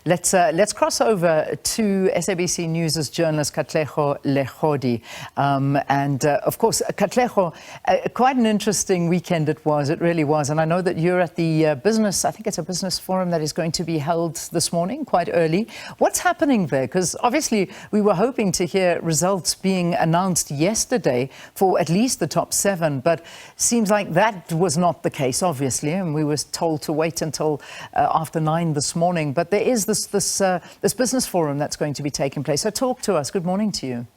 Let's cross over to SABC News' journalist Katlego Legodi. Of course, Katlego, quite an interesting weekend it was. It really was. And I know that you're at the I think it's a business forum that is going to be held this morning, quite early. What's happening there? Because obviously we were hoping to hear results being announced yesterday for at least the top 7, but seems like that was not the case, obviously, and we were told to wait until after 9 this morning. But there is this business forum that's going to be taking place. So talk to us. Good morning to you.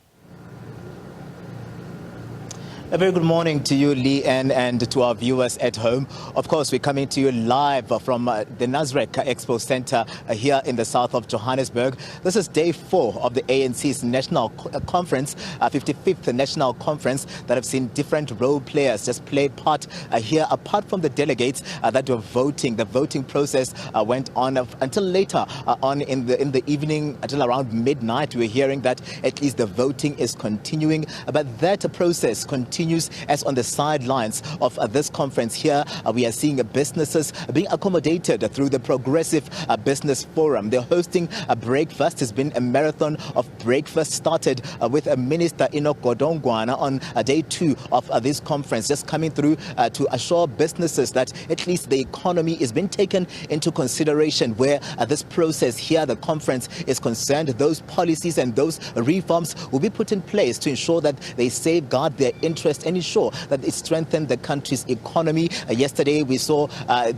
A very good morning to you, Lee-Ann, and to our viewers at home. Of course, we're coming to you live from the Nasrec Expo Center here in the south of Johannesburg. This is day 4 of the ANC's National Conference, 55th National Conference, that have seen different role players just play part here, apart from the delegates that were voting. The voting process went on until later on in the evening, until around midnight. We're hearing that at least the voting is continuing, but that process continues as on the sidelines of this conference here. We are seeing businesses being accommodated through the Progressive Business Forum. They're hosting a breakfast. It's been a marathon of breakfast, started with Minister Enoch Godongwana on day 2 of this conference, just coming through to assure businesses that at least the economy is being taken into consideration where this process here, the conference, is concerned. Those policies and those reforms will be put in place to ensure that they safeguard their interest and ensure that it strengthens the country's economy. Yesterday we saw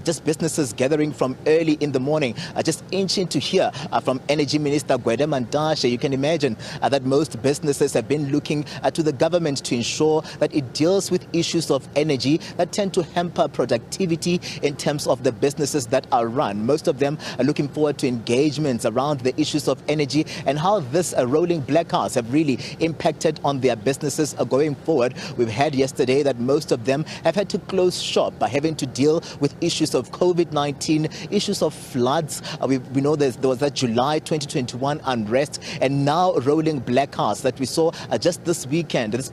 just businesses gathering from early in the morning, just inching to hear from Energy Minister Ndabeni-Abrahams. You can imagine that most businesses have been looking to the government to ensure that it deals with issues of energy that tend to hamper productivity in terms of the businesses that are run. Most of them are looking forward to engagements around the issues of energy and how this rolling blackouts have really impacted on their businesses going forward. We've heard yesterday that most of them have had to close shop by having to deal with issues of COVID-19, issues of floods. We know there was that July 2021 unrest, and now rolling blackouts that we saw just this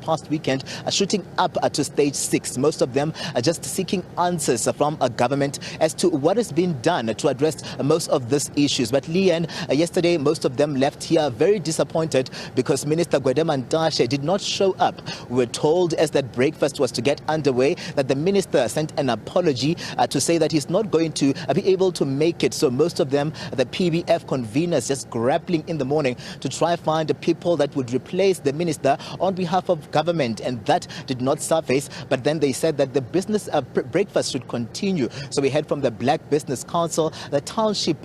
past weekend, shooting up to stage 6. Most of them are just seeking answers from a government as to what has been done to address most of these issues. But Lee-Ann, yesterday most of them left here very disappointed because Minister Ndabeni-Abrahams did not show up. We were told as that breakfast was to get underway that the minister sent an apology to say that he's not going to be able to make it. So most of them, the PBF conveners, just grappling in the morning to try find the people that would replace the minister on behalf of government, and that did not surface. But then they said that the business breakfast should continue. So we heard from the Black Business Council, the township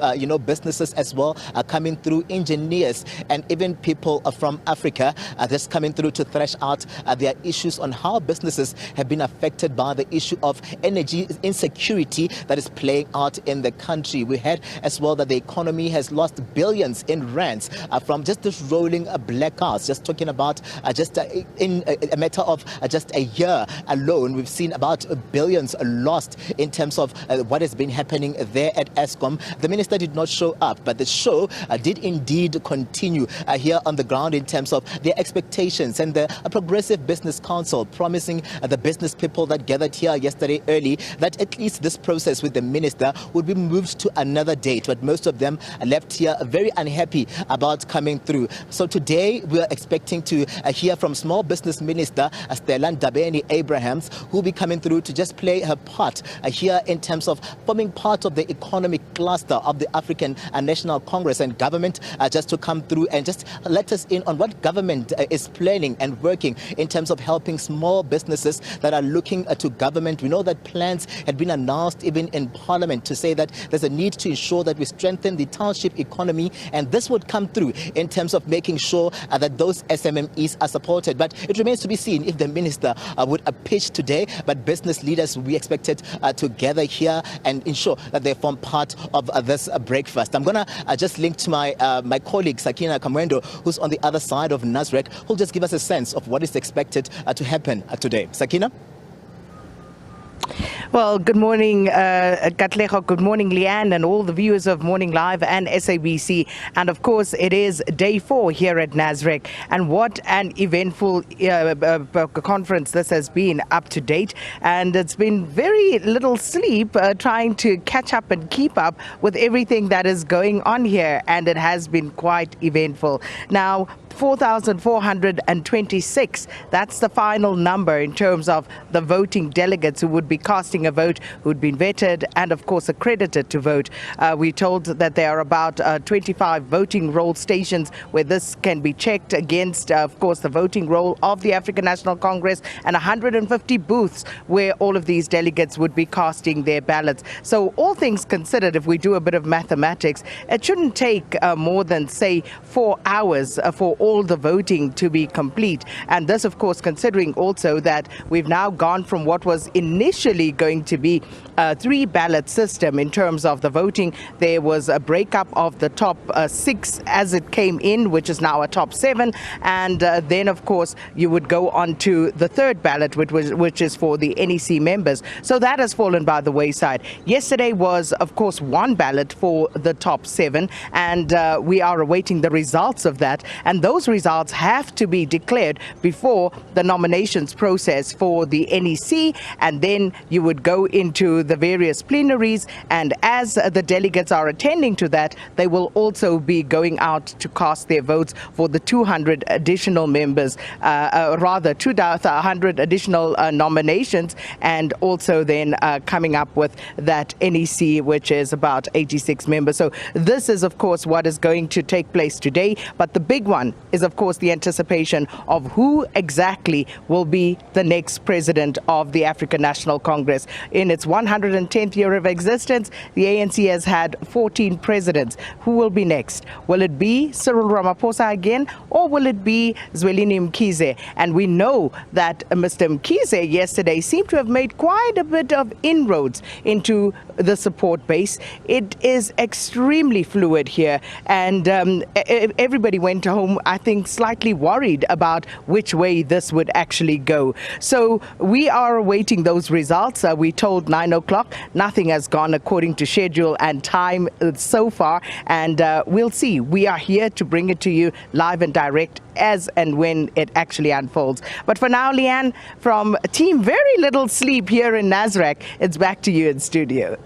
businesses as well are coming through, engineers and even people from Africa are just coming through to thresh out their issues on how businesses have been affected by the issue of energy insecurity that is playing out in the country. We heard as well that the economy has lost billions in rands from just this rolling blackouts. Just talking about in a matter of just a year alone, we've seen about billions lost in terms of what has been happening there at Eskom. The minister did not show up, but the show did indeed continue here on the ground in terms of their expectations, and the Progressive Business Council promising the business people that gathered here yesterday early that at least this process with the minister would be moved to another date. But most of them left here very unhappy about coming through. So today we are expecting to hear from Small Business Minister Stella Ndabeni-Abrahams, who will be coming through to just play her part here in terms of forming part of the economic cluster of the African National Congress, and government just to come through and just let us in on what government is planning and working in terms of helping small businesses that are looking to government. We know that plans had been announced even in Parliament to say that there's a need to ensure that we strengthen the township economy, and this would come through in terms of making sure that those SMMEs are supported. But it remains to be seen if the minister would pitch today, but business leaders will be expected to gather here and ensure that they form part of this breakfast. I'm going to just link to my colleague Sakina Kamwendo, who's on the other side of Nasrec, who'll just give us a sense of what is expected to happen today. Sakina? Well, good morning, Katlego. Good morning, Leanne, and all the viewers of Morning Live and SABC. And of course, it is day 4 here at Nasrec. And what an eventful conference this has been, up to date. And it's been very little sleep trying to catch up and keep up with everything that is going on here. And it has been quite eventful. Now, 4,426. That's the final number in terms of the voting delegates who would be casting a vote, who'd been vetted and, of course, accredited to vote. We're told that there are about 25 voting roll stations where this can be checked against, of course, the voting roll of the African National Congress, and 150 booths where all of these delegates would be casting their ballots. So all things considered, if we do a bit of mathematics, it shouldn't take more than, say, 4 hours for all the voting to be complete. And this, of course, considering also that we've now gone from what was initially going to be a 3-ballot system in terms of the voting. There was a breakup of the top 6 as it came in, which is now a top 7. And then, of course, you would go on to the 3rd ballot, which is for the NEC members. So that has fallen by the wayside. Yesterday was, of course, 1 ballot for the top 7, and we are awaiting the results of that. And those results have to be declared before the nominations process for the NEC, and then you would go into the various plenaries, and as the delegates are attending to that, they will also be going out to cast their votes for the 200 additional members, 200 additional nominations, and also then coming up with that NEC, which is about 86 members. So this is, of course, what is going to take place today, but the big one is, of course, the anticipation of who exactly will be the next president of the African National Congress. In its 110th year of existence, the ANC has had 14 presidents. Who will be next? Will it be Cyril Ramaphosa again, or will it be Zwelini Mkhize? And we know that Mr. Mkhize yesterday seemed to have made quite a bit of inroads into the support base. It is extremely fluid here, and everybody went home, I think, slightly worried about which way this would actually go. So we are awaiting those results. We told 9 o'clock. Nothing has gone according to schedule and time so far, and we'll see. We are here to bring it to you live and direct as and when it actually unfolds. But for now, Leanne, from Team Very Little Sleep here in Nasrec, it's back to you in studio.